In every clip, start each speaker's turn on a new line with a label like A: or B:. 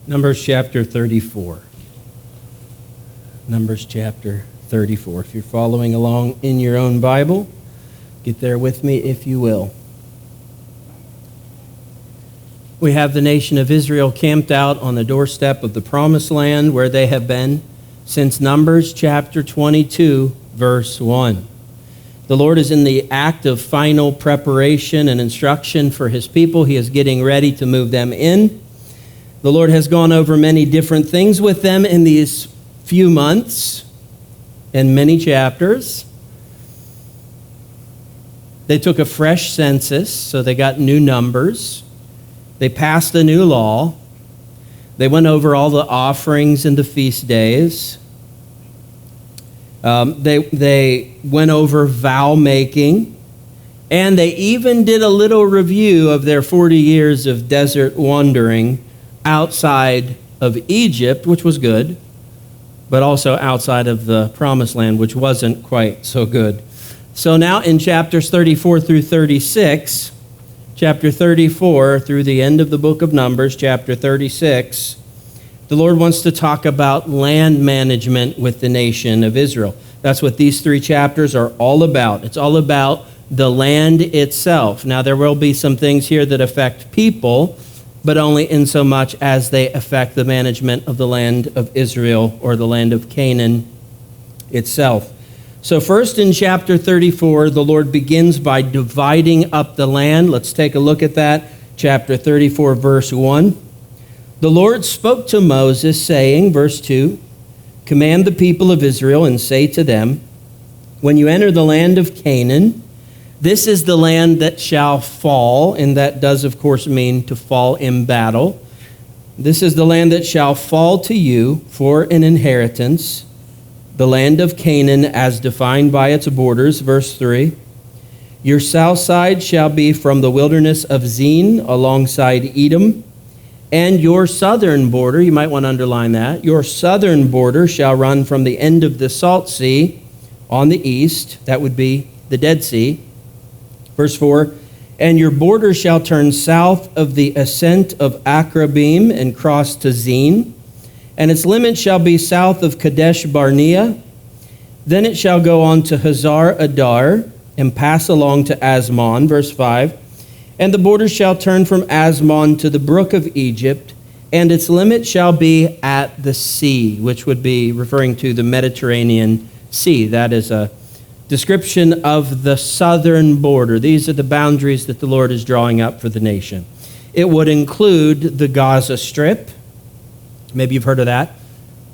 A: Numbers chapter 34. Numbers chapter 34. If you're following along in your own Bible, get there with me if you will. We have the nation of Israel camped out on the doorstep of the promised land where they have been since Numbers chapter 22, verse 1. The Lord is in the act of final preparation and instruction for his people. He is getting ready to move them in. The Lord has gone over many different things with them in these few months and many chapters. They took a fresh census, so they got new numbers. They passed a new law. They went over all the offerings and the feast days. They went over vow making. And they even did a little review of their 40 years of desert wandering outside of Egypt, which was good, but also outside of the promised land, which wasn't quite so good. So now in chapters 34 through 36, chapter 34 through the end of the book of Numbers, chapter 36, the Lord wants to talk about land management with the nation of Israel. That's what these three chapters are all about. It's all about the land itself. Now, there will be some things here that affect people, but only in so much as they affect the management of the land of Israel or the land of Canaan itself. So first in chapter 34, the Lord begins by dividing up the land. Let's take a look at that. Chapter 34, verse 1. The Lord spoke to Moses, saying, verse 2, "Command the people of Israel and say to them, when you enter the land of Canaan, this is the land that shall fall," and that does, of course, mean to fall in battle. "This is the land that shall fall to you for an inheritance, the land of Canaan as defined by its borders." Verse 3, "Your south side shall be from the wilderness of Zin alongside Edom, and your southern border," you might want to underline that, "your southern border shall run from the end of the Salt Sea on the east," that would be the Dead Sea. Verse 4, "And your border shall turn south of the ascent of Akrabim and cross to Zin, and its limit shall be south of Kadesh Barnea. Then it shall go on to Hazar Adar and pass along to Asmon." Verse 5, "And the border shall turn from Asmon to the brook of Egypt, and its limit shall be at the sea," which would be referring to the Mediterranean Sea. That is a description of the southern border. These are the boundaries that the Lord is drawing up for the nation. It would include the Gaza Strip. Maybe you've heard of that.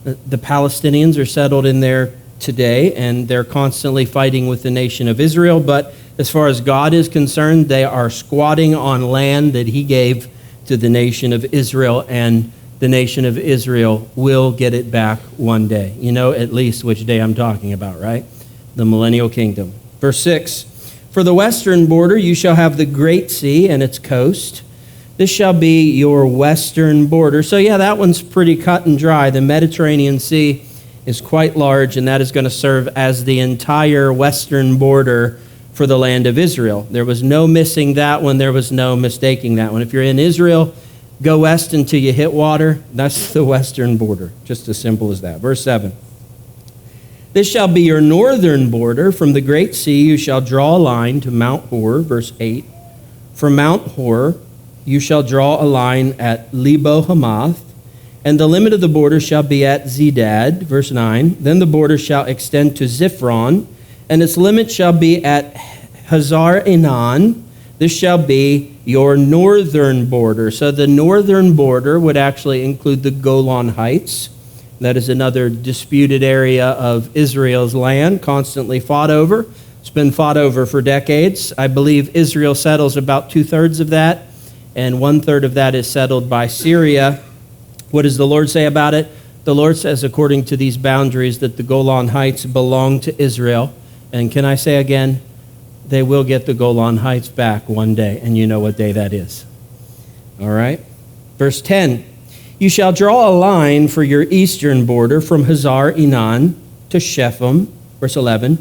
A: The Palestinians are settled in there today, and they're constantly fighting with the nation of Israel. But as far as God is concerned, they are squatting on land that he gave to the nation of Israel, and the nation of Israel will get it back one day. You know at least which day I'm talking about, right? The millennial kingdom. Verse 6, "For the western border you shall have the great sea and its coast. This shall be your western border." So yeah, that one's pretty cut and dry. The Mediterranean Sea is quite large, and that is going to serve as the entire western border for the land of Israel. There was no missing that one. There was no mistaking that one. If you're in Israel, go west until you hit water. That's the western border. Just as simple as that. Verse 7. "This shall be your northern border. From the great sea you shall draw a line to Mount Hor." Verse 8. "From Mount Hor you shall draw a line at Lebo Hamath, and the limit of the border shall be at Zedad." Verse 9. "Then the border shall extend to Ziphron, and its limit shall be at Hazar Enan. This shall be your northern border." So the northern border would actually include the Golan Heights. That is another disputed area of Israel's land, constantly fought over. It's been fought over for decades. I believe Israel settles about 2/3 of that, and 1/3 of that is settled by Syria. What does the Lord say about it? The Lord says, according to these boundaries, that the Golan Heights belong to Israel. And can I say again, they will get the Golan Heights back one day, and you know what day that is. All right? Verse 10. "You shall draw a line for your eastern border from Hazar Enan to Shephem." Verse 11.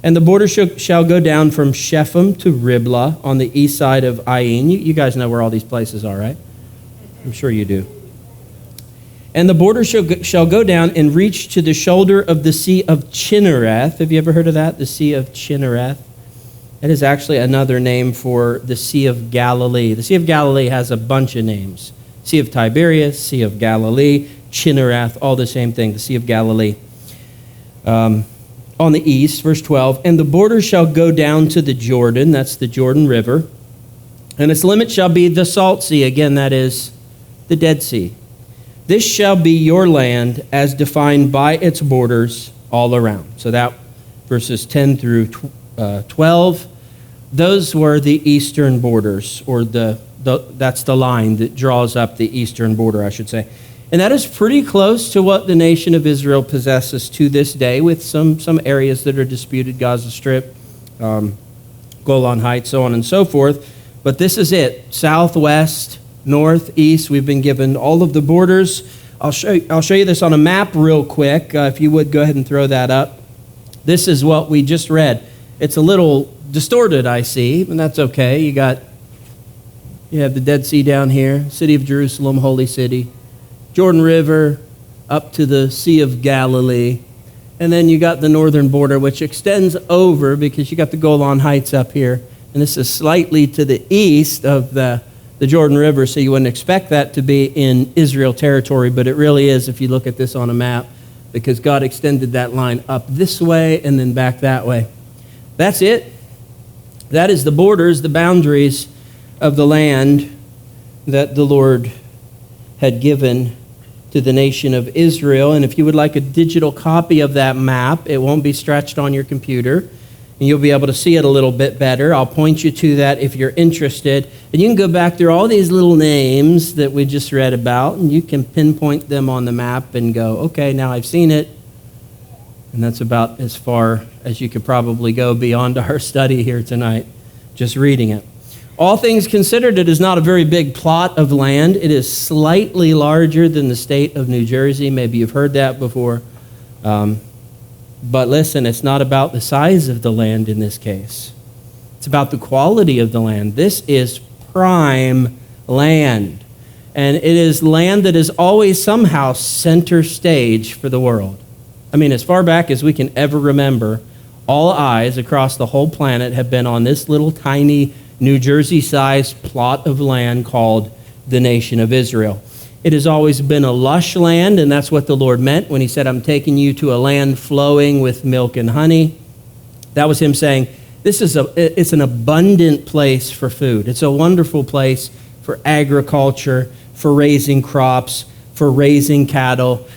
A: "And the border shall go down from Shephem to Riblah on the east side of Ain." You guys know where all these places are, right? I'm sure you do. And the border shall go down and reach to the shoulder of the Sea of Chinnereth. Have you ever heard of that? The Sea of Chinnereth. It is actually another name for the Sea of Galilee. The Sea of Galilee has a bunch of names. Sea of Tiberias, Sea of Galilee, Chinnereth, all the same thing, the Sea of Galilee. On the east, verse 12, and the border shall go down to the Jordan, that's the Jordan River, and its limit shall be the Salt Sea, again, that is the Dead Sea. This shall be your land as defined by its borders all around. So that verses 10 through 12, those were the eastern borders, or that's the line that draws up the eastern border, I should say. And that is pretty close to what the nation of Israel possesses to this day, with some areas that are disputed, Gaza Strip, Golan Heights, so on and so forth. But this is it, southwest, north, east. We've been given all of the borders. I'll show you this on a map real quick. If you would, go ahead and throw that up. This is what we just read. It's a little distorted, I see, and that's okay. You have the Dead Sea down here, city of Jerusalem, holy city, Jordan River up to the Sea of Galilee, and then you got the northern border, which extends over because you got the Golan Heights up here, and this is slightly to the east of the Jordan River, so you wouldn't expect that to be in Israel territory, but it really is if you look at this on a map, because God extended that line up this way and then back that way. That's it. That is the borders, the boundaries of the land that the Lord had given to the nation of Israel. And if you would like a digital copy of that map, it won't be stretched on your computer, and you'll be able to see it a little bit better. I'll point you to that if you're interested. And you can go back through all these little names that we just read about, and you can pinpoint them on the map and go, okay, now I've seen it. And that's about as far as you could probably go beyond our study here tonight, just reading it. All things considered, it is not a very big plot of land. It is slightly larger than the state of New Jersey. Maybe you've heard that before. But listen, it's not about the size of the land in this case. It's about the quality of the land. This is prime land. And it is land that is always somehow center stage for the world. I mean, as far back as we can ever remember, all eyes across the whole planet have been on this little tiny New Jersey-sized plot of land called the nation of Israel. It has always been a lush land, and that's what the Lord meant when he said, I'm taking you to a land flowing with milk and honey. That was him saying, it's an abundant place for food. It's a wonderful place for agriculture, for raising crops, for raising cattle.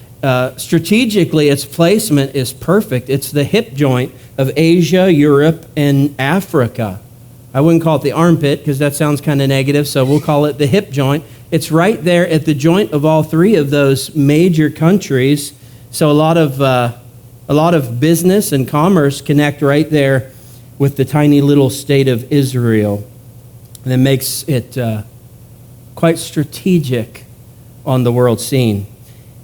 A: Strategically, its placement is perfect. It's the hip joint of Asia, Europe, and Africa. I wouldn't call it the armpit because that sounds kind of negative, so we'll call it the hip joint. It's right there at the joint of all three of those major countries. So a lot of business and commerce connect right there with the tiny little state of Israel. And it makes it quite strategic on the world scene.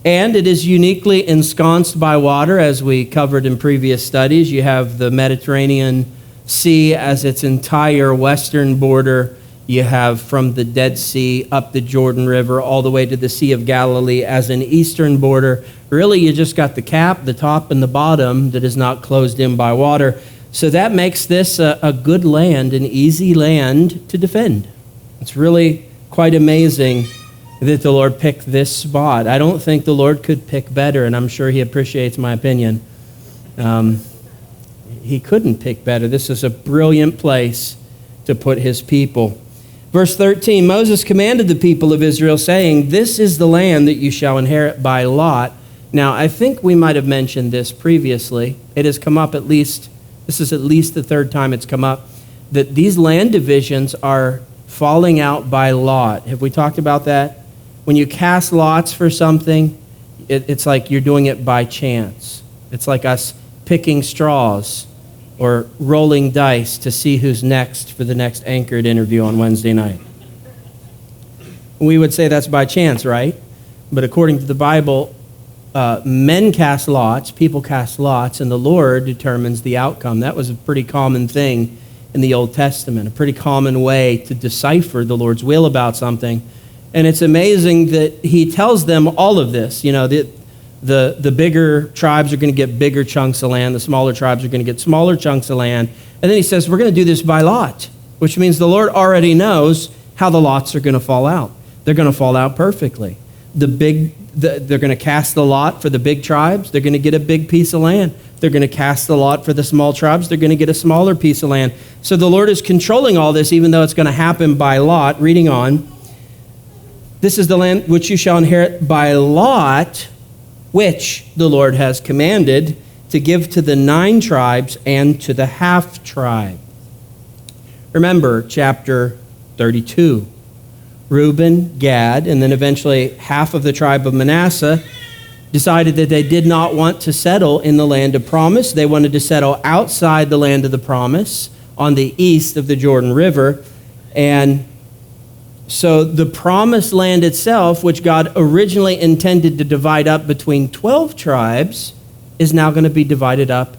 A: And it is uniquely ensconced by water, as we covered in previous studies. You have the Mediterranean Sea as its entire western border. You have from the Dead Sea up the Jordan River all the way to the Sea of Galilee as an eastern border. Really, you just got the cap, the top, and the bottom that is not closed in by water. So that makes this a good land, an easy land to defend. It's really quite amazing that the Lord picked this spot. I don't think the Lord could pick better, and I'm sure he appreciates my opinion. He couldn't pick better. This is a brilliant place to put his people. Verse 13, Moses commanded the people of Israel, saying, this is the land that you shall inherit by lot. Now, I think we might have mentioned this previously. It has come up this is at least the third time it's come up, that these land divisions are falling out by lot. Have we talked about that? When you cast lots for something, it's like you're doing it by chance. It's like us picking straws or rolling dice to see who's next for the next Anchored interview on Wednesday night. We would say that's by chance, right? But according to the Bible, men cast lots, people cast lots, and the Lord determines the outcome. That was a pretty common thing in the Old Testament, a pretty common way to decipher the Lord's will about something. And it's amazing that he tells them all of this. You know, the bigger tribes are going to get bigger chunks of land. The smaller tribes are going to get smaller chunks of land. And then he says, we're going to do this by lot, which means the Lord already knows how the lots are going to fall out. They're going to fall out perfectly. They're going to cast the lot for the big tribes. They're going to get a big piece of land. They're going to cast the lot for the small tribes. They're going to get a smaller piece of land. So the Lord is controlling all this, even though it's going to happen by lot. Reading on. This is the land which you shall inherit by lot, which the Lord has commanded to give to the 9 tribes and to the half tribe. Remember chapter 32. Reuben, Gad, and then eventually half of the tribe of Manasseh decided that they did not want to settle in the land of promise. They wanted to settle outside the land of the promise on the east of the Jordan River. And so the promised land itself, which God originally intended to divide up between 12 tribes, is now going to be divided up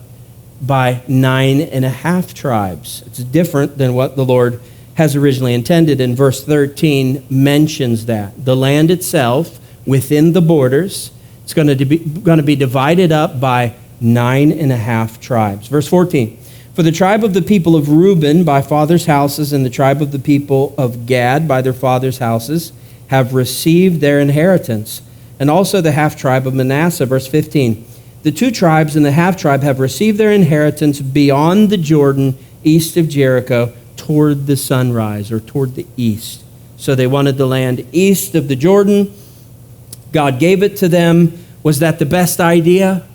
A: by 9.5 tribes. It's different than what the Lord has originally intended, and verse 13 mentions that. The land itself, within the borders, it's going to be divided up by 9.5 tribes. Verse 14, for the tribe of the people of Reuben by fathers' houses and the tribe of the people of Gad by their fathers' houses have received their inheritance, and also the half tribe of Manasseh. Verse 15, the 2 tribes and the half tribe have received their inheritance beyond the Jordan, east of Jericho, toward the sunrise, or toward the east. So they wanted the land east of the Jordan. God gave it to them. Was that the best idea?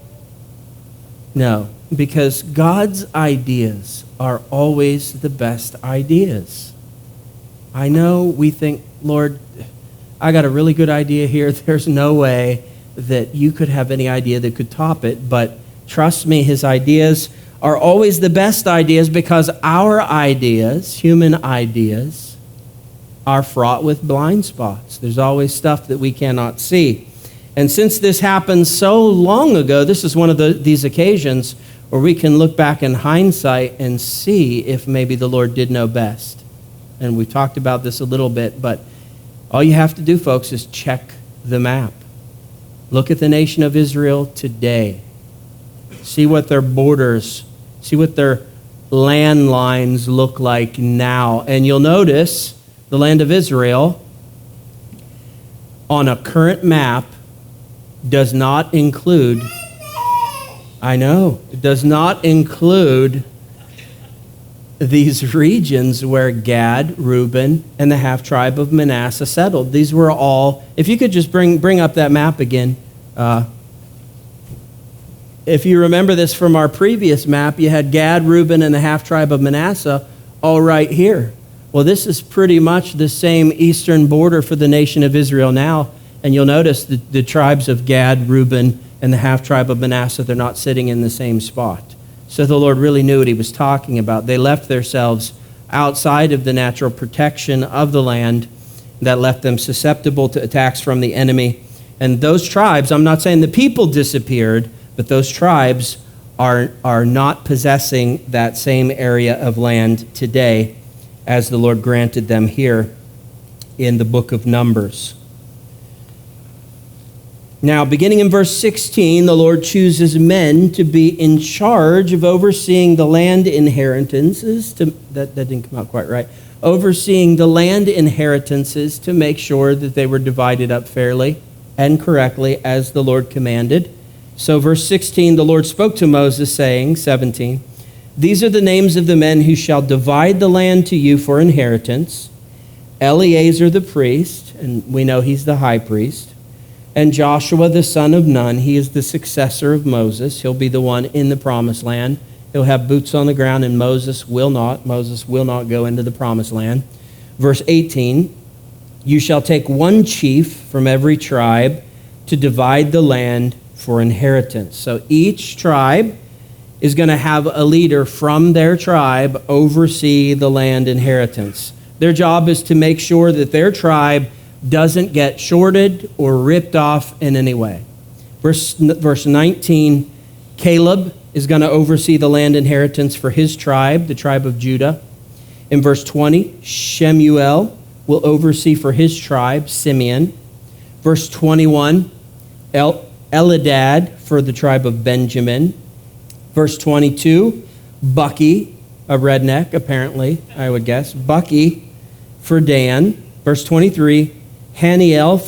A: No, because God's ideas are always the best ideas. I know we think, Lord, I got a really good idea here. There's no way that you could have any idea that could top it, but trust me, his ideas are always the best ideas, because our ideas, human ideas, are fraught with blind spots. There's always stuff that we cannot see. And since this happened so long ago, this is one of these occasions where we can look back in hindsight and see if maybe the Lord did know best. And we talked about this a little bit, but all you have to do, folks, is check the map. Look at the nation of Israel today. See what their borders, see what their landlines look like now. And you'll notice the land of Israel on a current map does not include, it does not include these regions where Gad, Reuben, and the half tribe of Manasseh settled. These were all, if you could just bring up that map again. If you remember this from our previous map, you had Gad, Reuben, and the half tribe of Manasseh all right here. Well, this is pretty much the same eastern border for the nation of Israel now. And you'll notice the tribes of Gad, Reuben, and the half tribe of Manasseh, they're not sitting in the same spot. So the Lord really knew what he was talking about. They left themselves outside of the natural protection of the land that left them susceptible to attacks from the enemy. And those tribes, I'm not saying the people disappeared, but those tribes are not possessing that same area of land today as the Lord granted them here in the book of Numbers. Now, beginning in verse 16, the Lord chooses men to be in charge of overseeing the land inheritances. That didn't come out quite right. Overseeing the land inheritances to make sure that they were divided up fairly and correctly as the Lord commanded. So verse 16, the Lord spoke to Moses, saying, 17, these are the names of the men who shall divide the land to you for inheritance. Eleazar the priest, and we know he's the high priest, and Joshua the son of Nun, he is the successor of Moses. He'll be the one in the promised land. He'll have boots on the ground, and Moses will not. Moses will not go into the promised land. Verse 18, you shall take one chief from every tribe to divide the land for inheritance. So each tribe is going to have a leader from their tribe oversee the land inheritance. Their job is to make sure that their tribe doesn't get shorted or ripped off in any way. Verse 19, Caleb is going to oversee the land inheritance for his tribe, the tribe of Judah. In verse 20, Shemuel will oversee for his tribe, Simeon. Verse 21, Elidad for the tribe of Benjamin. Verse 22, Bucky, a redneck apparently, I would guess. Bucky for Dan. Verse 23, Haniel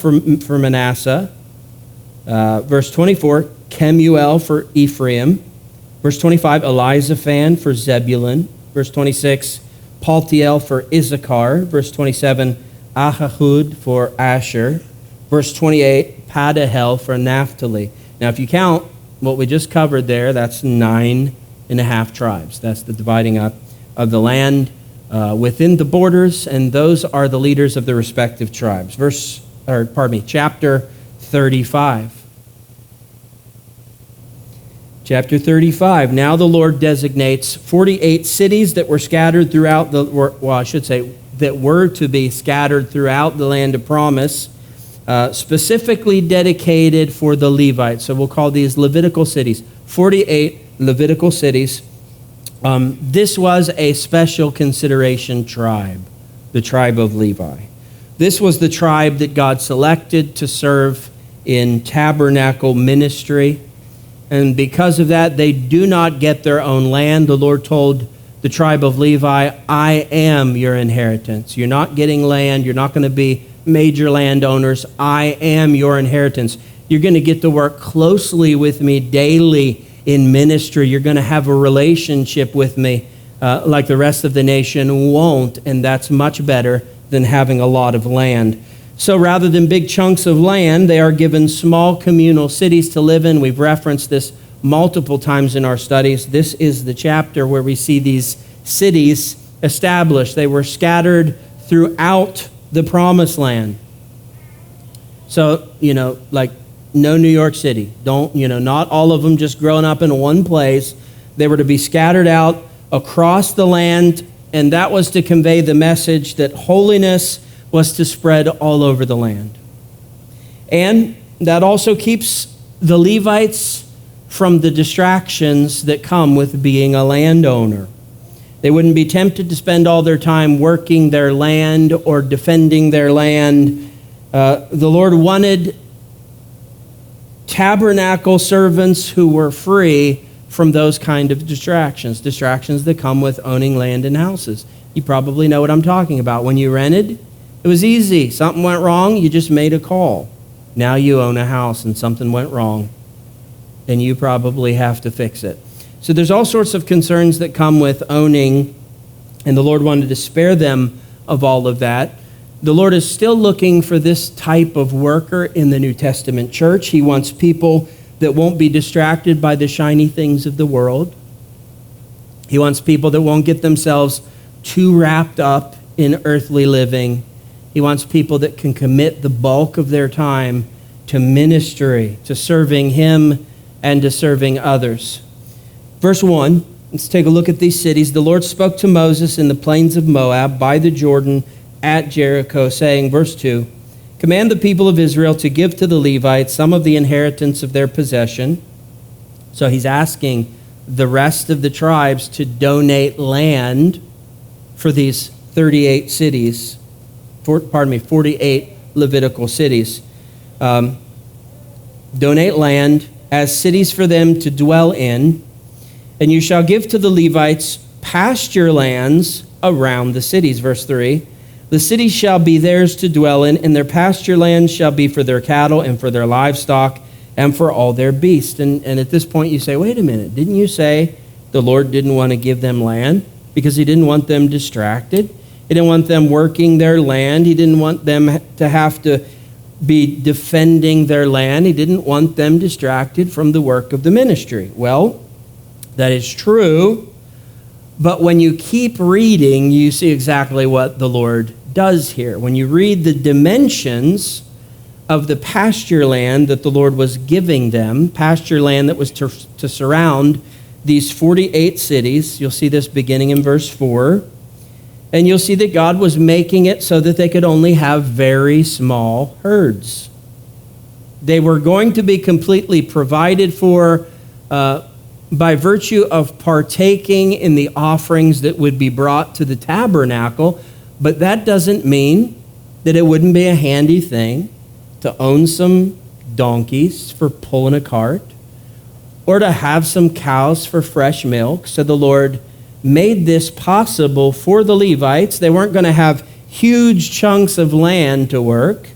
A: for Manasseh. Verse 24, Kemuel for Ephraim. Verse 25, Elizaphan for Zebulun. Verse 26, Paltiel for Issachar. Verse 27, Ahahud for Asher. Verse 28, Padahel for Naphtali. Now, if you count what we just covered there, that's 9.5 tribes. That's the dividing up of the land within the borders, and those are the leaders of the respective tribes. Chapter 35. Chapter 35. Now the Lord designates 48 cities that were scattered throughout that were to be scattered throughout the land of promise, specifically dedicated for the Levites. So we'll call these Levitical cities. 48 Levitical cities. This was a special consideration tribe, the tribe of Levi. This was the tribe that God selected to serve in tabernacle ministry. And because of that, they do not get their own land. The Lord told the tribe of Levi, I am your inheritance. You're not getting land. You're not going to be major landowners. I am your inheritance. You're going to get to work closely with me daily in ministry. You're going to have a relationship with me like the rest of the nation won't, and that's much better than having a lot of land. So rather than big chunks of land, they are given small communal cities to live in. We've referenced this multiple times in our studies. This is the chapter where we see these cities established. They were scattered throughout the promised land. So, like no New York City. Not all of them just growing up in one place. They were to be scattered out across the land, and that was to convey the message that holiness was to spread all over the land. And that also keeps the Levites from the distractions that come with being a landowner. They wouldn't be tempted to spend all their time working their land or defending their land. The Lord wanted tabernacle servants who were free from those kind of distractions that come with owning land and houses. You probably know what I'm talking about. When you rented, it was easy. Something went wrong, you just made a call. Now you own a house and something went wrong, and you probably have to fix it. So there's all sorts of concerns that come with owning, and the Lord wanted to spare them of all of that. The Lord is still looking for this type of worker in the New Testament church. He wants people that won't be distracted by the shiny things of the world. He wants people that won't get themselves too wrapped up in earthly living. He wants people that can commit the bulk of their time to ministry, to serving Him and to serving others. Verse 1, let's take a look at these cities. The Lord spoke to Moses in the plains of Moab by the Jordan at Jericho, saying, verse 2, command the people of Israel to give to the Levites some of the inheritance of their possession. So he's asking the rest of the tribes to donate land for these 48 cities. 48 Levitical cities. Donate land as cities for them to dwell in, and you shall give to the Levites pasture lands around the cities. Verse 3, the cities shall be theirs to dwell in, and their pasture lands shall be for their cattle and for their livestock and for all their beasts. And at this point you say, wait a minute, didn't you say the Lord didn't want to give them land because He didn't want them distracted? He didn't want them working their land. He didn't want them to have to be defending their land. He didn't want them distracted from the work of the ministry. Well, that is true, but when you keep reading, you see exactly what the Lord does here. When you read the dimensions of the pasture land that the Lord was giving them, pasture land that was to surround these 48 cities, you'll see this beginning in verse 4. And you'll see that God was making it so that they could only have very small herds. They were going to be completely provided for by virtue of partaking in the offerings that would be brought to the tabernacle, but that doesn't mean that it wouldn't be a handy thing to own some donkeys for pulling a cart or to have some cows for fresh milk. So the Lord made this possible for the Levites. They weren't going to have huge chunks of land to work.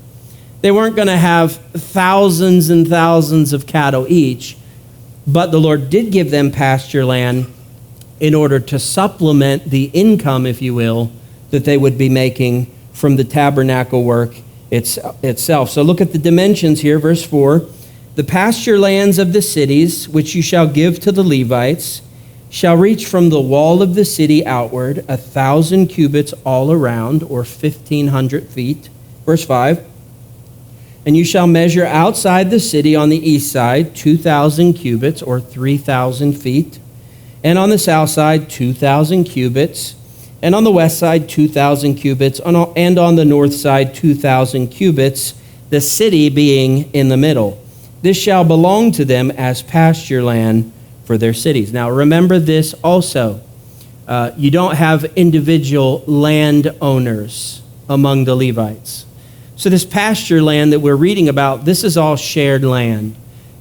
A: They weren't going to have thousands and thousands of cattle each, but the Lord did give them pasture land in order to supplement the income, if you will, that they would be making from the tabernacle work itself. So look at the dimensions here, verse 4. The pasture lands of the cities, which you shall give to the Levites, shall reach from the wall of the city outward 1,000 cubits all around, or 1,500 feet. Verse 5. And you shall measure outside the city on the east side 2,000 cubits, or 3,000 feet. And on the south side 2,000 cubits. And on the west side 2,000 cubits. And on the north side 2,000 cubits, the city being in the middle. This shall belong to them as pasture land for their cities. Now remember this also. You don't have individual landowners among the Levites. So this pasture land that we're reading about, this is all shared land.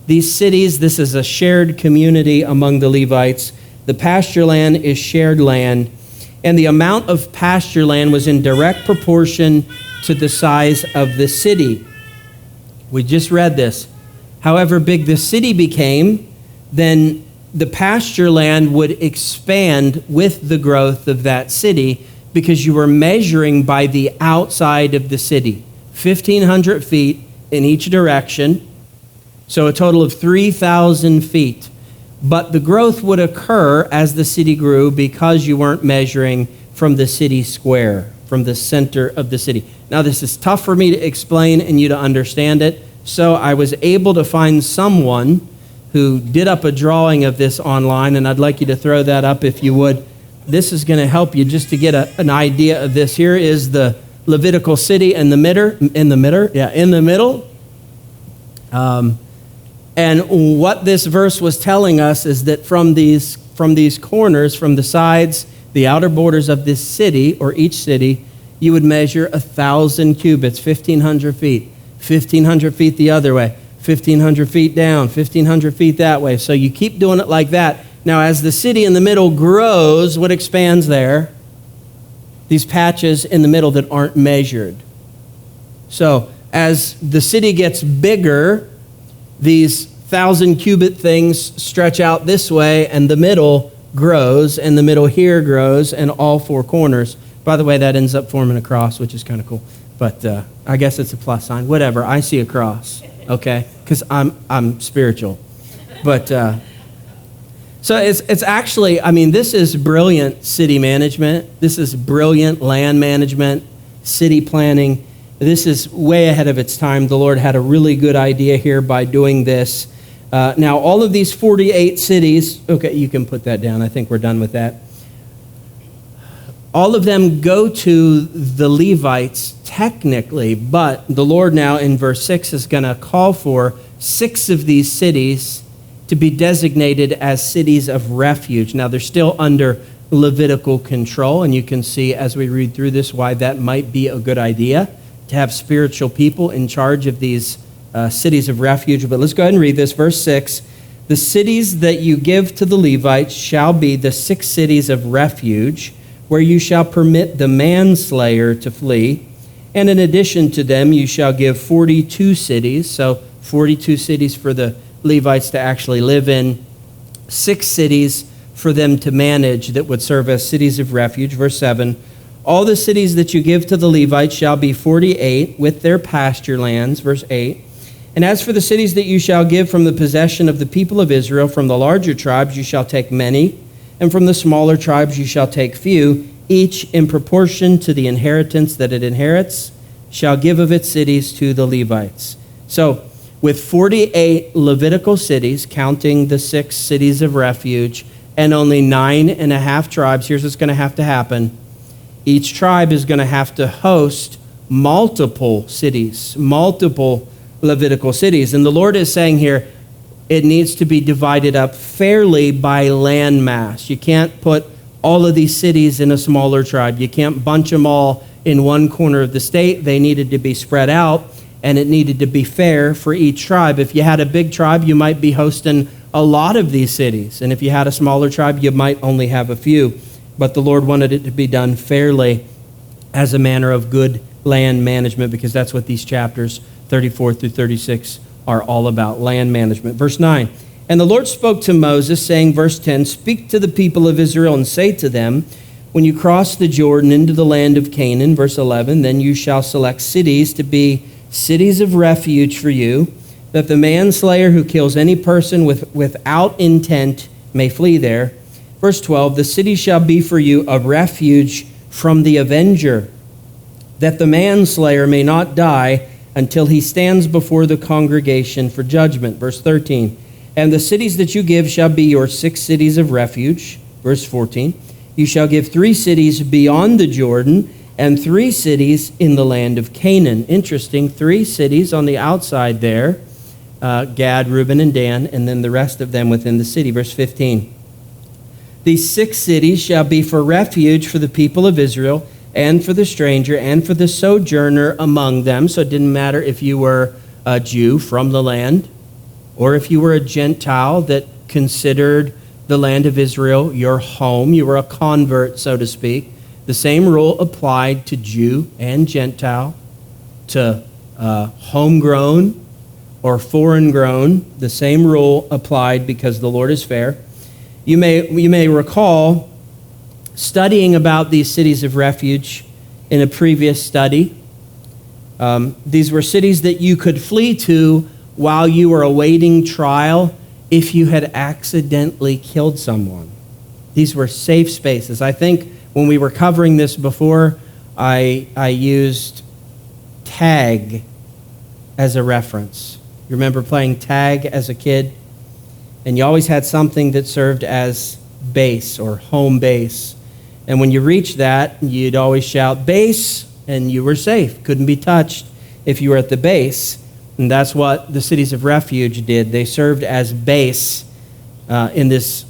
A: These cities, this is a shared community among the Levites. The pasture land is shared land. And the amount of pasture land was in direct proportion to the size of the city. We just read this. However big the city became, then the pasture land would expand with the growth of that city, because you were measuring by the outside of the city. 1,500 feet in each direction, so a total of 3,000 feet. But the growth would occur as the city grew because you weren't measuring from the city square, from the center of the city. Now, this is tough for me to explain and you to understand it, so I was able to find someone who did up a drawing of this online, and I'd like you to throw that up if you would. This is going to help you just to get an idea of this. Here is the Levitical city in the middle. And what this verse was telling us is that from these corners, from the sides, the outer borders of this city, or each city, you would measure 1,000 cubits, 1,500 feet, 1,500 feet the other way, 1,500 feet down, 1,500 feet that way. So you keep doing it like that. Now, as the city in the middle grows, what expands there? These patches in the middle that aren't measured. So as the city gets bigger, these 1,000 cubit things stretch out this way, and the middle grows, and the middle here grows, and all four corners. By the way, that ends up forming a cross, which is kind of cool. But I guess it's a plus sign. Whatever, I see a cross, okay? Because I'm spiritual. But so it's actually, I mean, this is brilliant city management. This is brilliant land management, city planning. This is way ahead of its time. The Lord had a really good idea here by doing this. Now, all of these 48 cities, okay, you can put that down. I think we're done with that. All of them go to the Levites technically, but the Lord now in verse 6 is going to call for 6 of these cities to be designated as cities of refuge. Now, they're still under Levitical control, and you can see as we read through this why that might be a good idea, to have spiritual people in charge of these cities of refuge. But let's go ahead and read this. Verse 6, the cities that you give to the Levites shall be the 6 cities of refuge, where you shall permit the manslayer to flee. And in addition to them, you shall give 42 cities, so 42 cities for the Levites to actually live in, 6 cities for them to manage that would serve as cities of refuge. Verse 7, all the cities that you give to the Levites shall be 48 with their pasture lands. Verse 8, and as for the cities that you shall give from the possession of the people of Israel, from the larger tribes you shall take many, and from the smaller tribes you shall take few, each in proportion to the inheritance that it inherits, shall give of its cities to the Levites. So, with 48 Levitical cities, counting the 6 cities of refuge, and only 9.5 tribes, here's what's going to have to happen. Each tribe is going to have to host multiple cities, multiple Levitical cities. And the Lord is saying here, it needs to be divided up fairly by land mass. You can't put all of these cities in a smaller tribe. You can't bunch them all in one corner of the state. They needed to be spread out, and it needed to be fair for each tribe. If you had a big tribe, you might be hosting a lot of these cities. And if you had a smaller tribe, you might only have a few. But the Lord wanted it to be done fairly as a manner of good land management, because that's what these chapters 34 through 36 are all about, land management. Verse 9, and the Lord spoke to Moses, saying, verse 10, speak to the people of Israel and say to them, when you cross the Jordan into the land of Canaan, verse 11, then you shall select cities to be cities of refuge for you, that the manslayer who kills any person without intent may flee there. Verse 12, the city shall be for you a refuge from the avenger, that the manslayer may not die until he stands before the congregation for judgment. Verse 13, and the cities that you give shall be your 6 cities of refuge. Verse 14, you shall give 3 cities beyond the Jordan and 3 cities in the land of Canaan. Interesting, 3 cities on the outside there, Gad, Reuben, and Dan, and then the rest of them within the city. Verse 15, these 6 cities shall be for refuge for the people of Israel and for the stranger and for the sojourner among them. So it didn't matter if you were a Jew from the land or if you were a Gentile that considered the land of Israel your home. You were a convert, so to speak. The same rule applied to Jew and Gentile, to homegrown or foreign grown. The same rule applied because the Lord is fair. You may recall studying about these cities of refuge in a previous study. These were cities that you could flee to while you were awaiting trial if you had accidentally killed someone. These were safe spaces. I think when we were covering this before, I used tag as a reference. You remember playing tag as a kid? And you always had something that served as base or home base. And when you reached that, you'd always shout base, and you were safe. Couldn't be touched if you were at the base. And that's what the cities of refuge did. They served as base in this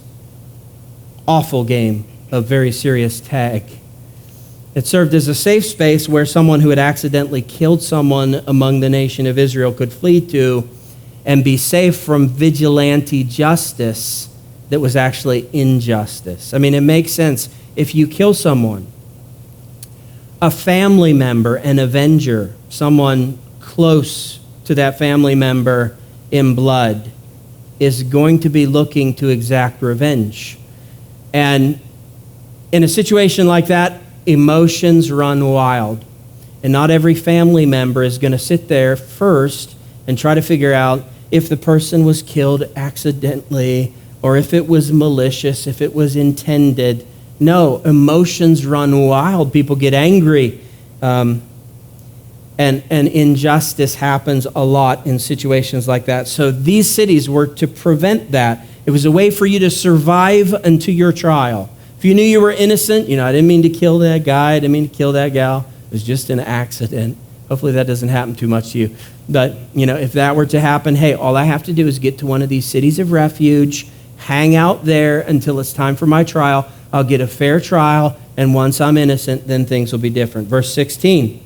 A: awful game of very serious tag. It served as a safe space where someone who had accidentally killed someone among the nation of Israel could flee to and be safe from vigilante justice that was actually injustice. I mean, it makes sense. If you kill someone, a family member, an avenger, someone close to that family member in blood, is going to be looking to exact revenge. And in a situation like that, emotions run wild. And not every family member is going to sit there first and try to figure out if the person was killed accidentally or if it was malicious, if it was intended. No, emotions run wild. People get angry. And injustice happens a lot in situations like that. So these cities were to prevent that. It was a way for you to survive unto your trial. If you knew you were innocent, I didn't mean to kill that guy, I didn't mean to kill that gal. It was just an accident. Hopefully that doesn't happen too much to you. But, if that were to happen, hey, all I have to do is get to one of these cities of refuge, hang out there until it's time for my trial. I'll get a fair trial, and once I'm innocent, then things will be different. Verse 16.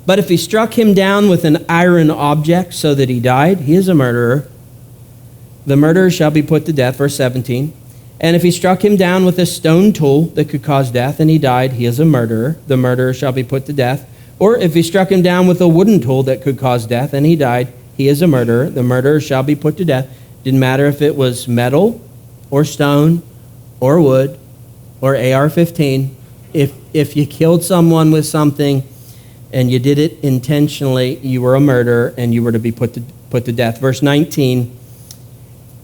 A: But if he struck him down with an iron object so that he died, he is a murderer. The murderer shall be put to death. Verse 17. And if he struck him down with a stone tool that could cause death and he died, he is a murderer. The murderer shall be put to death. Or if he struck him down with a wooden tool that could cause death and he died, he is a murderer. The murderer shall be put to death. Didn't matter if it was metal or stone or wood or AR-15. If you killed someone with something and you did it intentionally, you were a murderer and you were to be put to death. Verse 19,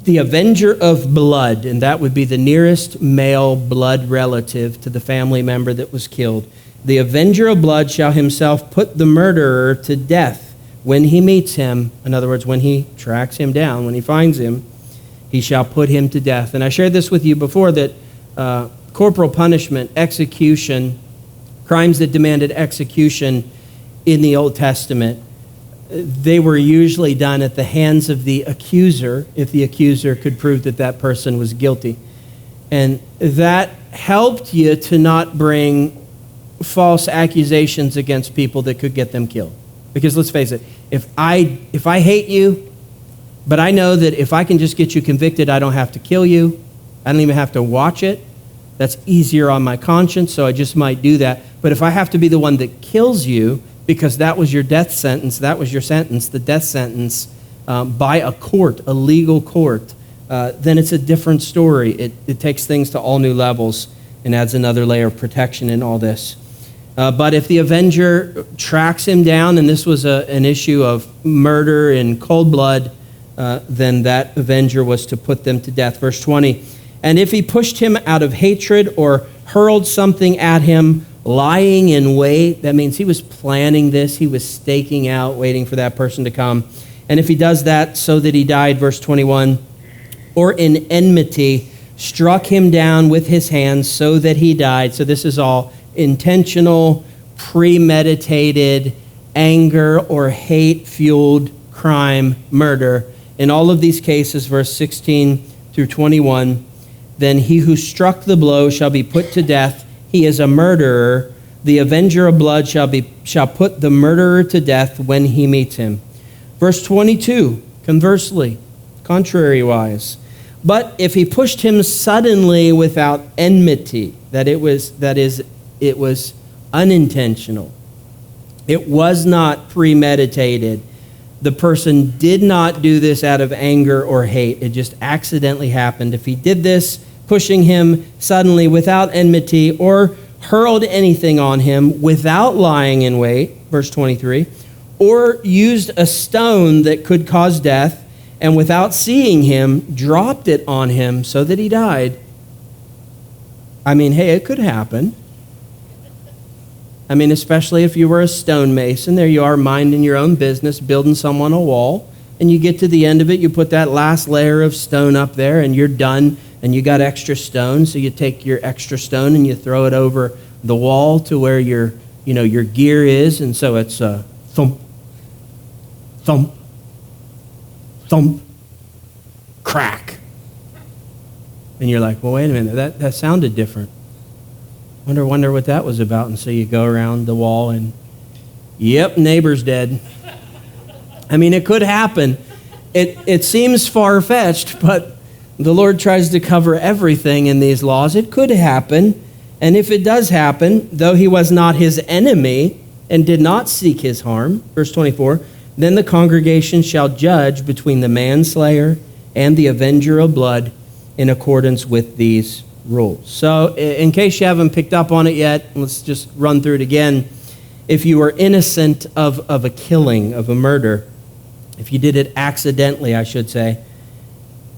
A: the avenger of blood, and that would be the nearest male blood relative to the family member that was killed. The avenger of blood shall himself put the murderer to death when he meets him. In other words, when he tracks him down, when he finds him, he shall put him to death. And I shared this with you before that corporal punishment, execution, crimes that demanded execution in the Old Testament, they were usually done at the hands of the accuser if the accuser could prove that that person was guilty. And that helped you to not bring false accusations against people that could get them killed. Because let's face it, if I hate you, but I know that if I can just get you convicted, I don't have to kill you. I don't even have to watch it. That's easier on my conscience, so I just might do that. But if I have to be the one that kills you, because that was your death sentence, that was your sentence, the death sentence, by a court, a legal court, then it's a different story. It takes things to all new levels and adds another layer of protection in all this. But if the avenger tracks him down, and this was an issue of murder in cold blood, then that avenger was to put them to death. Verse 20, and if he pushed him out of hatred or hurled something at him, lying in wait, that means he was planning this, he was staking out, waiting for that person to come. And if he does that so that he died, verse 21, or in enmity, struck him down with his hands so that he died. So this is all intentional, premeditated, anger or hate-fueled crime, murder. In all of these cases, verse 16 through 21, then he who struck the blow shall be put to death. He is a murderer. The avenger of blood shall put the murderer to death when he meets him. Verse 22, conversely, contrary-wise, but if he pushed him suddenly without enmity, it was unintentional. It was not premeditated. The person did not do this out of anger or hate. It just accidentally happened. If he did this, pushing him suddenly without enmity, or hurled anything on him without lying in wait, verse 23, or used a stone that could cause death, and without seeing him, dropped it on him so that he died. I mean, hey, it could happen. I mean, especially if you were a stonemason, there you are minding your own business, building someone a wall, and you get to the end of it, you put that last layer of stone up there, and you're done, and you got extra stone, so you take your extra stone and you throw it over the wall to where your gear is, and so it's thump, thump, thump, crack. And you're like, well, wait a minute, that sounded different. Wonder what that was about. And so you go around the wall and, yep, neighbor's dead. I mean, it could happen. It seems far-fetched, but the Lord tries to cover everything in these laws. It could happen. And if it does happen, though he was not his enemy and did not seek his harm, verse 24, then the congregation shall judge between the manslayer and the avenger of blood in accordance with these rules. So in case you haven't picked up on it yet, let's just run through it again. If you were innocent of a killing, of a murder, if you did it accidentally, I should say,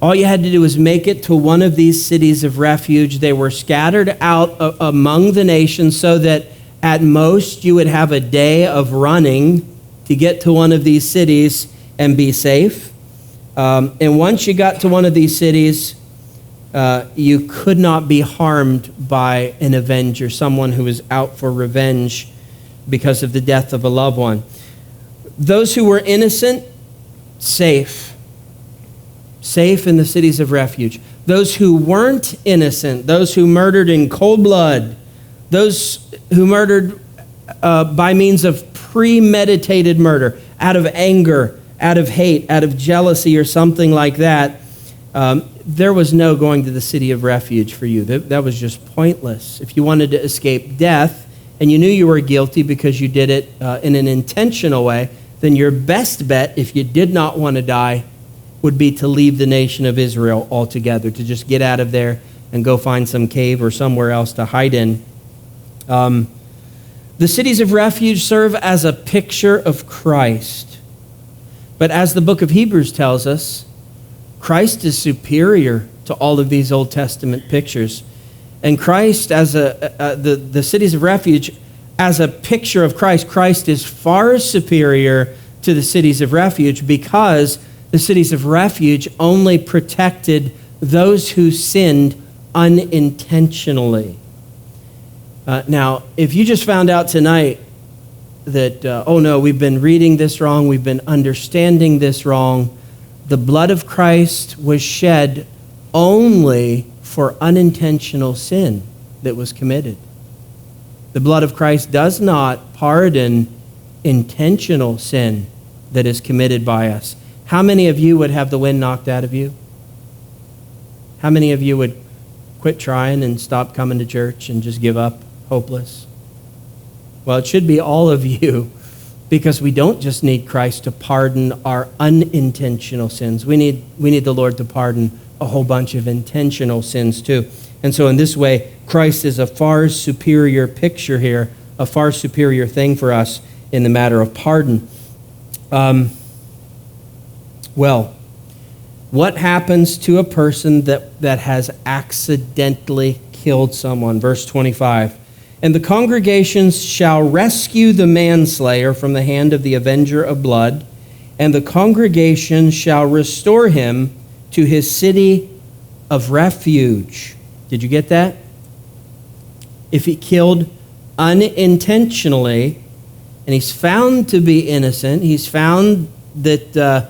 A: all you had to do was make it to one of these cities of refuge. They were scattered out among the nations so that at most you would have a day of running to get to one of these cities and be safe. And once you got to one of these cities, you could not be harmed by an avenger, someone who was out for revenge because of the death of a loved one. Those who were innocent, safe in the cities of refuge. Those who weren't innocent, those who murdered in cold blood, those who murdered by means of premeditated murder, out of anger, out of hate, out of jealousy or something like that, there was no going to the city of refuge for you. That was just pointless. If you wanted to escape death and you knew you were guilty because you did it in an intentional way, then your best bet, if you did not want to die, would be to leave the nation of Israel altogether, to just get out of there and go find some cave or somewhere else to hide in. The cities of refuge serve as a picture of Christ. But as the book of Hebrews tells us, Christ is superior to all of these Old Testament pictures. And Christ, as the cities of refuge, as a picture of Christ, Christ is far superior to the cities of refuge because the cities of refuge only protected those who sinned unintentionally. Now, if you just found out tonight that, oh no, we've been reading this wrong, we've been understanding this wrong, the blood of Christ was shed only for unintentional sin that was committed. The blood of Christ does not pardon intentional sin that is committed by us. How many of you would have the wind knocked out of you? How many of you would quit trying and stop coming to church and just give up, hopeless? Well, it should be all of you, because we don't just need Christ to pardon our unintentional sins. We need the Lord to pardon a whole bunch of intentional sins too. And so in this way, Christ is a far superior picture here, a far superior thing for us in the matter of pardon. Well, what happens to a person that has accidentally killed someone? Verse 25. And the congregations shall rescue the manslayer from the hand of the avenger of blood, and the congregation shall restore him to his city of refuge. Did you get that? If he killed unintentionally, and he's found to be innocent, he's found that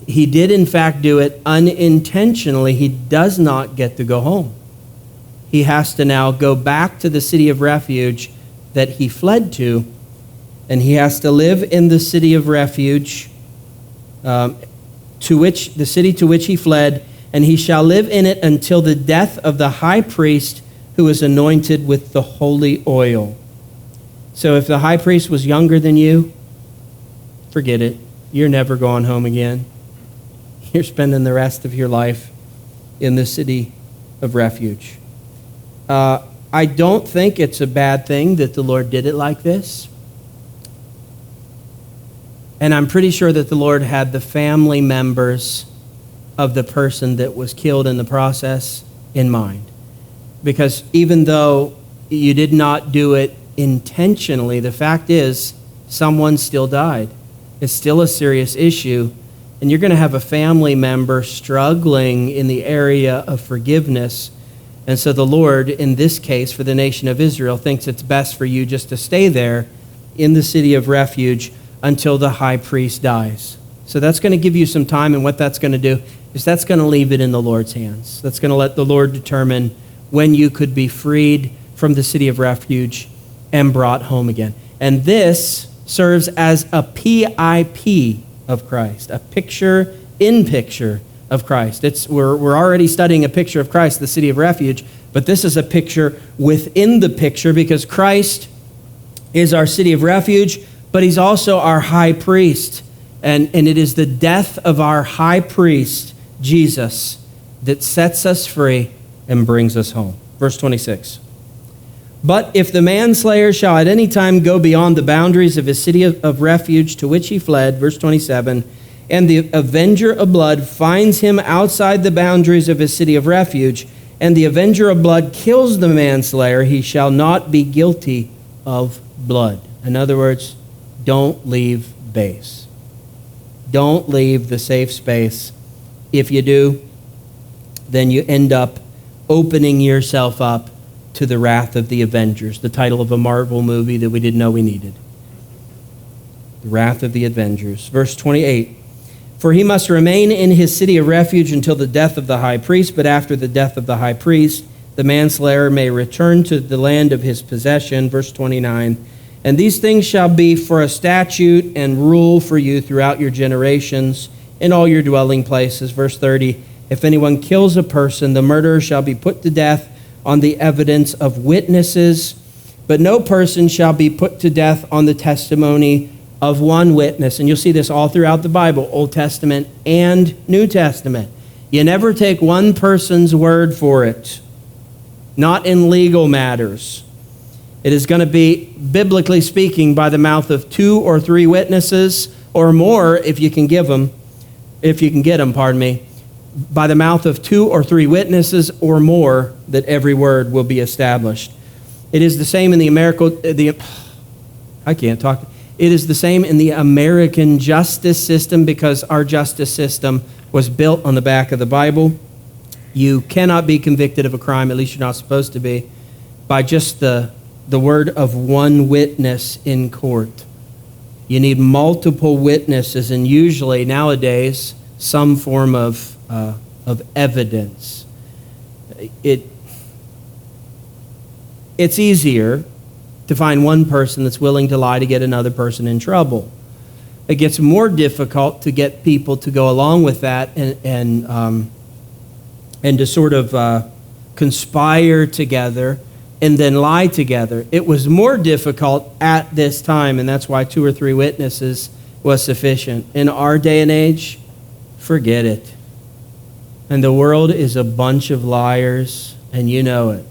A: he did in fact do it unintentionally, he does not get to go home. He has to now go back to the city of refuge that he fled to, and he has to live in the city of refuge the city to which he fled, and he shall live in it until the death of the high priest who is anointed with the holy oil. So if the high priest was younger than you, forget it. You're never going home again. You're spending the rest of your life in the city of refuge. I don't think it's a bad thing that the Lord did it like this. And I'm pretty sure that the Lord had the family members of the person that was killed in the process in mind. Because even though you did not do it intentionally, the fact is someone still died. It's still a serious issue. And you're going to have a family member struggling in the area of forgiveness. And so the Lord, in this case, for the nation of Israel, thinks it's best for you just to stay there in the city of refuge until the high priest dies. So that's going to give you some time, and what that's going to do is that's going to leave it in the Lord's hands. That's going to let the Lord determine when you could be freed from the city of refuge and brought home again. And this serves as a PIP of Christ, a picture-in-picture of Christ. We're already studying a picture of Christ, the city of refuge, but this is a picture within the picture, because Christ is our city of refuge, but he's also our high priest. And it is the death of our high priest, Jesus, that sets us free and brings us home. Verse 26. But if the manslayer shall at any time go beyond the boundaries of his city of refuge to which he fled, verse 27, and the avenger of blood finds him outside the boundaries of his city of refuge, and the avenger of blood kills the manslayer, he shall not be guilty of blood. In other words, don't leave base. Don't leave the safe space. If you do, then you end up opening yourself up to the wrath of the Avengers, the title of a Marvel movie that we didn't know we needed. The wrath of the Avengers. Verse 28. For he must remain in his city of refuge until the death of the high priest, but after the death of the high priest, the manslayer may return to the land of his possession. Verse 29. And these things shall be for a statute and rule for you throughout your generations in all your dwelling places. Verse 30. If anyone kills a person, the murderer shall be put to death on the evidence of witnesses, but no person shall be put to death on the testimony of one witness. And you'll see this all throughout the Bible, Old Testament and New Testament. You never take one person's word for it, not in legal matters. It is going to be, biblically speaking, by the mouth of 2 or 3 witnesses, or more if you can get them, by the mouth of 2 or 3 witnesses or more, that every word will be established. It is the same in It is the same in the American justice system, because our justice system was built on the back of the Bible. You cannot be convicted of a crime, at least you're not supposed to be, by just the word of one witness in court. You need multiple witnesses, and usually nowadays some form of evidence. It's easier to find one person that's willing to lie to get another person in trouble. It gets more difficult to get people to go along with that and to sort of conspire together and then lie together. It was more difficult at this time, and that's why 2 or 3 witnesses was sufficient. In our day and age, forget it. And the world is a bunch of liars, and you know it.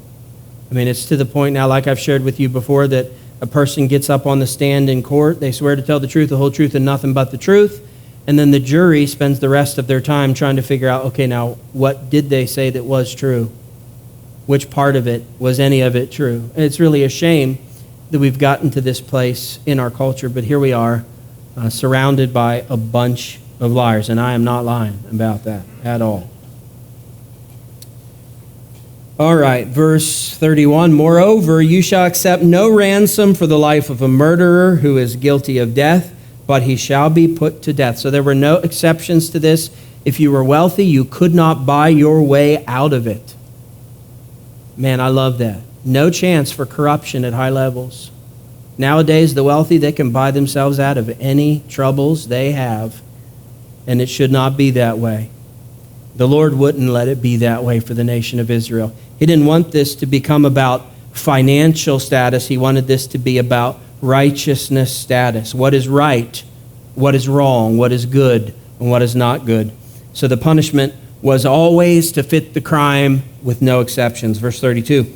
A: I mean, it's to the point now, like I've shared with you before, that a person gets up on the stand in court, they swear to tell the truth, the whole truth, and nothing but the truth, and then the jury spends the rest of their time trying to figure out, okay, now, what did they say that was true? Which part of it, was any of it true? And it's really a shame that we've gotten to this place in our culture, but here we are, surrounded by a bunch of liars, and I am not lying about that at all. All right, verse 31, moreover, you shall accept no ransom for the life of a murderer who is guilty of death, but he shall be put to death. So there were no exceptions to this. If you were wealthy, you could not buy your way out of it. Man, I love that. No chance for corruption at high levels. Nowadays, the wealthy, they can buy themselves out of any troubles they have, and it should not be that way. The Lord wouldn't let it be that way for the nation of Israel. He didn't want this to become about financial status. He wanted this to be about righteousness status. What is right, what is wrong, what is good, and what is not good. So the punishment was always to fit the crime with no exceptions. Verse 32,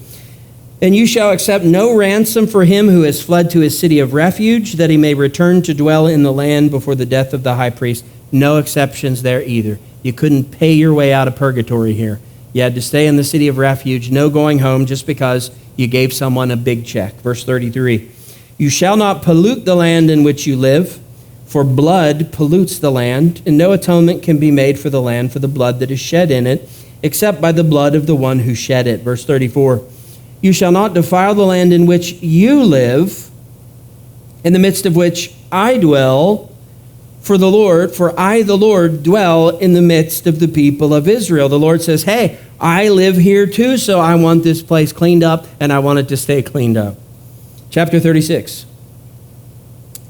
A: and you shall accept no ransom for him who has fled to his city of refuge, that he may return to dwell in the land before the death of the high priest. No exceptions there either. You couldn't pay your way out of purgatory here. You had to stay in the city of refuge, no going home just because you gave someone a big check. Verse 33, you shall not pollute the land in which you live, for blood pollutes the land, and no atonement can be made for the land for the blood that is shed in it, except by the blood of the one who shed it. Verse 34, you shall not defile the land in which you live, in the midst of which I dwell, for I, the Lord, dwell in the midst of the people of Israel. The Lord says, hey, I live here too, so I want this place cleaned up, and I want it to stay cleaned up. Chapter 36.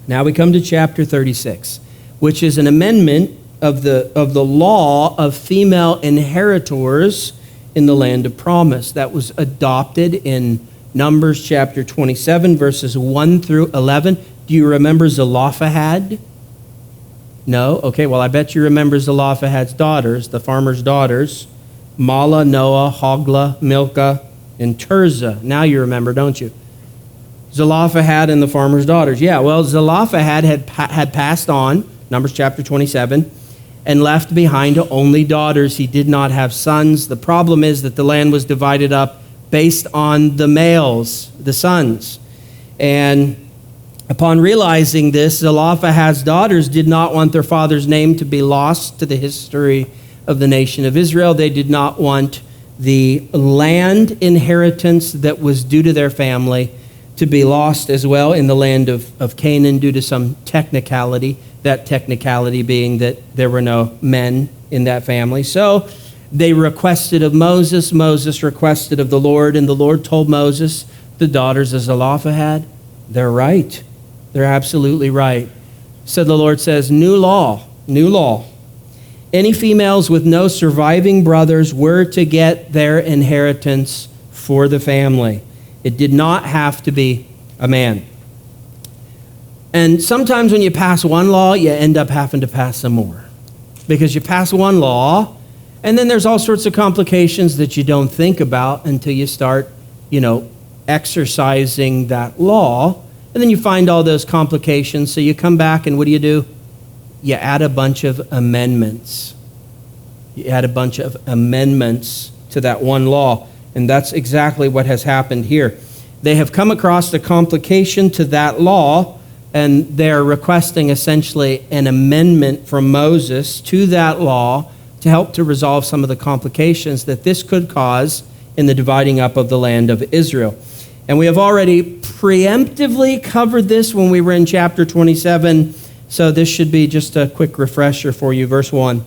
A: Now we come to chapter 36, which is an amendment of the law of female inheritors in the land of promise. That was adopted in Numbers chapter 27, verses 1 through 11. Do you remember Zelophehad? No? Okay, well, I bet you remember Zelophehad's daughters, the farmer's daughters, Mahlah, Noah, Hoglah, Milcah, and Tirzah. Now you remember, don't you? Zelophehad and the farmer's daughters. Yeah, well, Zelophehad had passed on, Numbers chapter 27, and left behind only daughters. He did not have sons. The problem is that the land was divided up based on the males, the sons. And upon realizing this, Zelophehad's daughters did not want their father's name to be lost to the history of the nation of Israel. They did not want the land inheritance that was due to their family to be lost as well in the land of Canaan due to some technicality, that technicality being that there were no men in that family. So they requested of Moses, Moses requested of the Lord, and the Lord told Moses, the daughters of Zelophehad, they're right. They're absolutely right. So the Lord says, new law. Any females with no surviving brothers were to get their inheritance for the family. It did not have to be a man. And sometimes when you pass one law, you end up having to pass some more. Because you pass one law, and then there's all sorts of complications that you don't think about until you start, exercising that law. And then you find all those complications. So you come back and what do? You add a bunch of amendments. You add a bunch of amendments to that one law. And that's exactly what has happened here. They have come across a complication to that law, and they're requesting essentially an amendment from Moses to that law to help to resolve some of the complications that this could cause in the dividing up of the land of Israel. And we have already preemptively covered this when we were in chapter 27, so this should be just a quick refresher for you. Verse 1.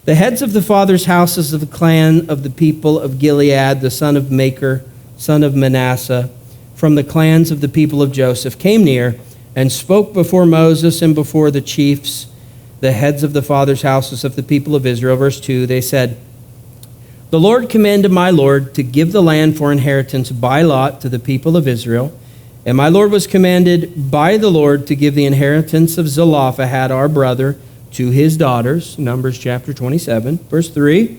A: The heads of the fathers' houses of the clan of the people of Gilead, the son of Machir, son of Manasseh, from the clans of the people of Joseph came near and spoke before Moses and before the chiefs, the heads of the fathers' houses of the people of Israel. Verse 2, they said, "The Lord commanded my Lord to give the land for inheritance by lot to the people of Israel. And my Lord was commanded by the Lord to give the inheritance of Zelophehad, our brother, to his daughters." Numbers chapter 27, verse 3.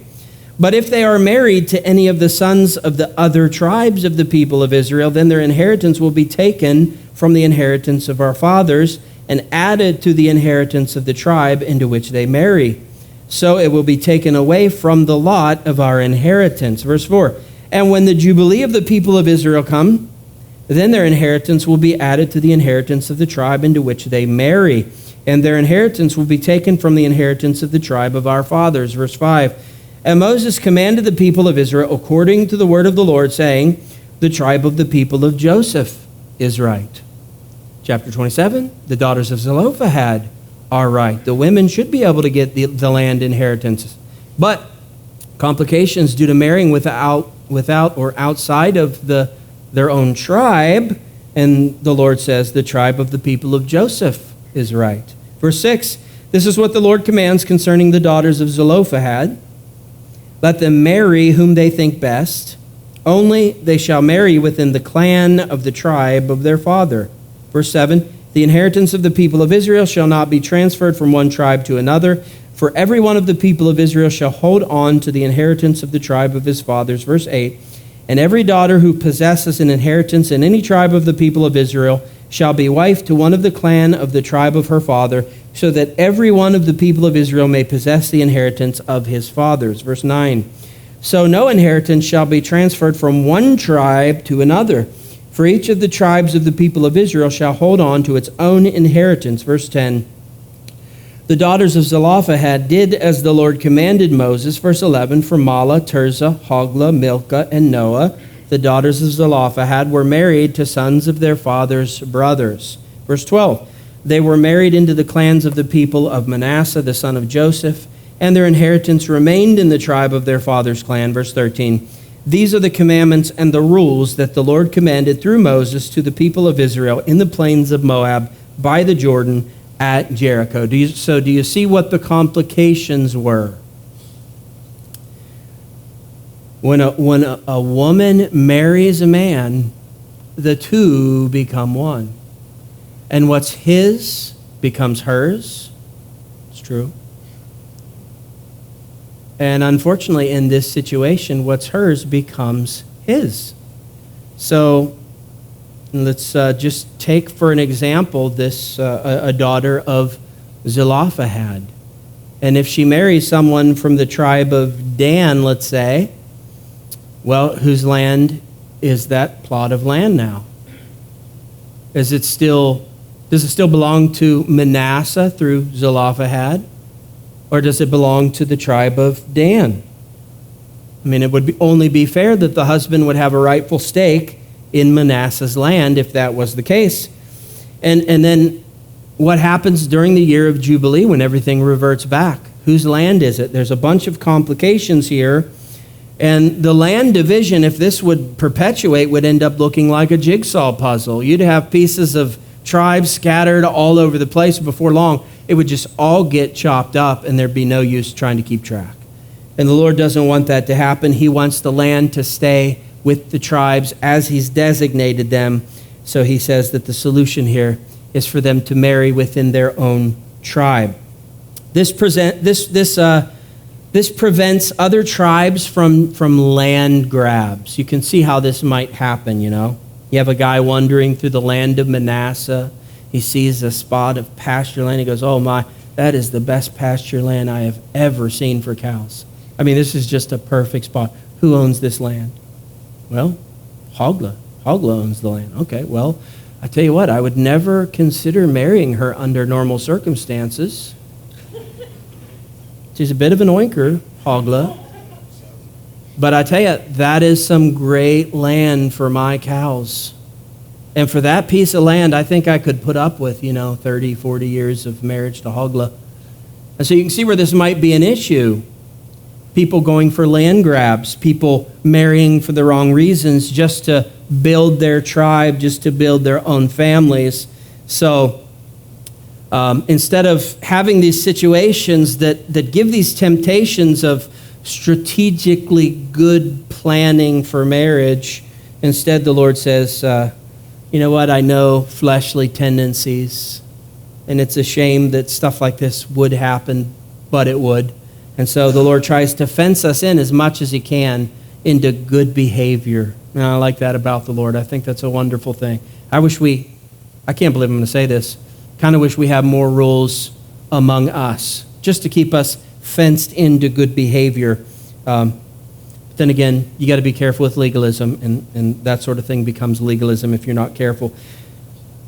A: "But if they are married to any of the sons of the other tribes of the people of Israel, then their inheritance will be taken from the inheritance of our fathers and added to the inheritance of the tribe into which they marry. So it will be taken away from the lot of our inheritance." Verse 4, "And when the Jubilee of the people of Israel come, then their inheritance will be added to the inheritance of the tribe into which they marry, and their inheritance will be taken from the inheritance of the tribe of our fathers." Verse 5, "And Moses commanded the people of Israel according to the word of the Lord, saying, the tribe of the people of Joseph is right." Chapter 27, "The daughters of Zelophehad are right." The women should be able to get the land inheritance. But complications due to marrying without or outside of their own tribe, and the Lord says the tribe of the people of Joseph is right. Verse 6, "This is what the Lord commands concerning the daughters of Zelophehad. Let them marry whom they think best. Only they shall marry within the clan of the tribe of their father." Verse 7, "The inheritance of the people of Israel shall not be transferred from one tribe to another, for every one of the people of Israel shall hold on to the inheritance of the tribe of his fathers." Verse 8, "And every daughter who possesses an inheritance in any tribe of the people of Israel shall be wife to one of the clan of the tribe of her father, so that every one of the people of Israel may possess the inheritance of his fathers." Verse 9, "So no inheritance shall be transferred from one tribe to another, for each of the tribes of the people of Israel shall hold on to its own inheritance." Verse 10, "The daughters of Zelophehad did as the Lord commanded Moses." Verse 11, "For Mahlah, Tirzah, Hoglah, Milcah, and Noah, the daughters of Zelophehad, were married to sons of their father's brothers." Verse 12, "They were married into the clans of the people of Manasseh, the son of Joseph, and their inheritance remained in the tribe of their father's clan." Verse 13, "These are the commandments and the rules that the Lord commanded through Moses to the people of Israel in the plains of Moab by the Jordan at Jericho." Do you see what the complications were? When a woman marries a man, the two become one. And what's his becomes hers. It's true. And unfortunately, in this situation, what's hers becomes his. So let's just take for an example this a daughter of Zelophehad. And if she marries someone from the tribe of Dan, let's say, well, whose land is that plot of land now? Does it still belong to Manasseh through Zelophehad? Or does it belong to the tribe of Dan? I mean, it would only be fair that the husband would have a rightful stake in Manasseh's land if that was the case. And then what happens during the year of Jubilee when everything reverts back? Whose land is it? There's a bunch of complications here. And the land division, if this would perpetuate, would end up looking like a jigsaw puzzle. You'd have pieces of tribes scattered all over the place. Before long, it would just all get chopped up, and there'd be no use trying to keep track. And the Lord doesn't want that to happen. He wants the land to stay with the tribes as he's designated them. So he says that the solution here is for them to marry within their own tribe. This prevents other tribes from land grabs. You can see how this might happen, you know. You have a guy wandering through the land of Manasseh. He sees a spot of pasture land. He goes, "Oh my, that is the best pasture land I have ever seen for cows. I mean, this is just a perfect spot. Who owns this land?" "Well, Hoglah. Hoglah owns the land." "Okay, well, I tell you what, I would never consider marrying her under normal circumstances. She's a bit of an oinker, Hoglah. But I tell you, that is some great land for my cows. And for that piece of land, I think I could put up with, 30, 40 years of marriage to Hoglah." And so you can see where this might be an issue. People going for land grabs, people marrying for the wrong reasons just to build their tribe, just to build their own families. So instead of having these situations that give these temptations of strategically good planning for marriage, instead the Lord says, you know what, I know fleshly tendencies, and it's a shame that stuff like this would happen, but it would. And so the Lord tries to fence us in as much as he can into good behavior. And I like that about the Lord. I think that's a wonderful thing. I can't believe I'm going to say this, kind of wish we had more rules among us, just to keep us fenced into good behavior. Then again, you got to be careful with legalism, and that sort of thing becomes legalism if you're not careful.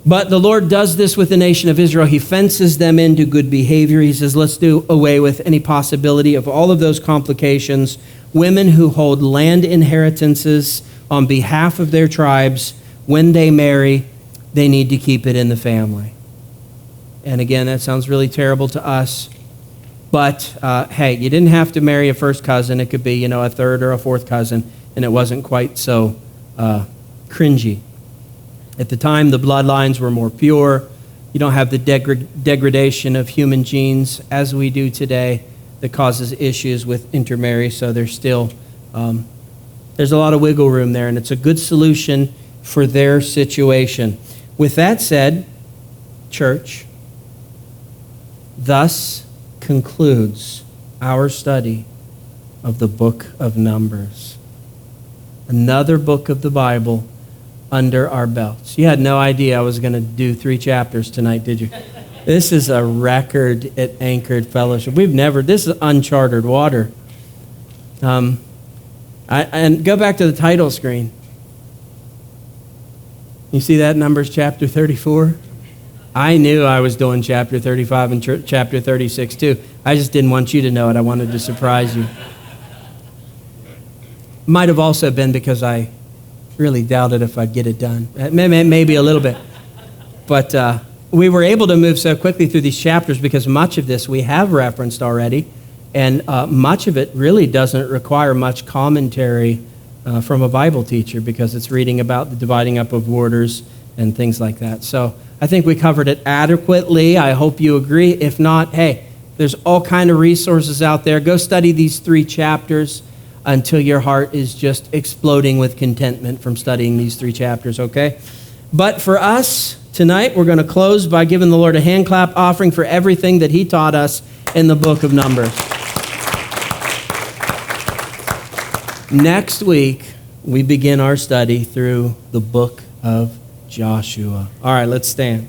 A: But the Lord does this with the nation of Israel. He fences them into good behavior. He says, let's do away with any possibility of all of those complications. Women who hold land inheritances on behalf of their tribes, when they marry, they need to keep it in the family. And again, that sounds really terrible to us. But, hey, you didn't have to marry a first cousin. It could be, a third or a fourth cousin, and it wasn't quite so cringy. At the time, the bloodlines were more pure. You don't have the degradation of human genes as we do today that causes issues with intermarry. So there's still, there's a lot of wiggle room there, and it's a good solution for their situation. With that said, church, thus concludes our study of the book of Numbers. Another book of the Bible under our belts. You had no idea I was going to do 3 chapters tonight, did you? This is a record at Anchored Fellowship. This is uncharted water. And go back to the title screen. You see that, Numbers chapter 34? I knew I was doing chapter 35 and chapter 36 too. I just didn't want you to know it. I wanted to surprise you. Might have also been because I really doubted if I'd get it done. Maybe a little bit. But we were able to move so quickly through these chapters because much of this we have referenced already, and much of it really doesn't require much commentary from a Bible teacher because it's reading about the dividing up of borders and things like that. So I think we covered it adequately. I hope you agree. If not, hey, there's all kind of resources out there. Go study these 3 chapters until your heart is just exploding with contentment from studying these 3 chapters, okay? But for us tonight, we're going to close by giving the Lord a hand clap offering for everything that he taught us in the book of Numbers. Next week, we begin our study through the book of Joshua. All right, let's stand.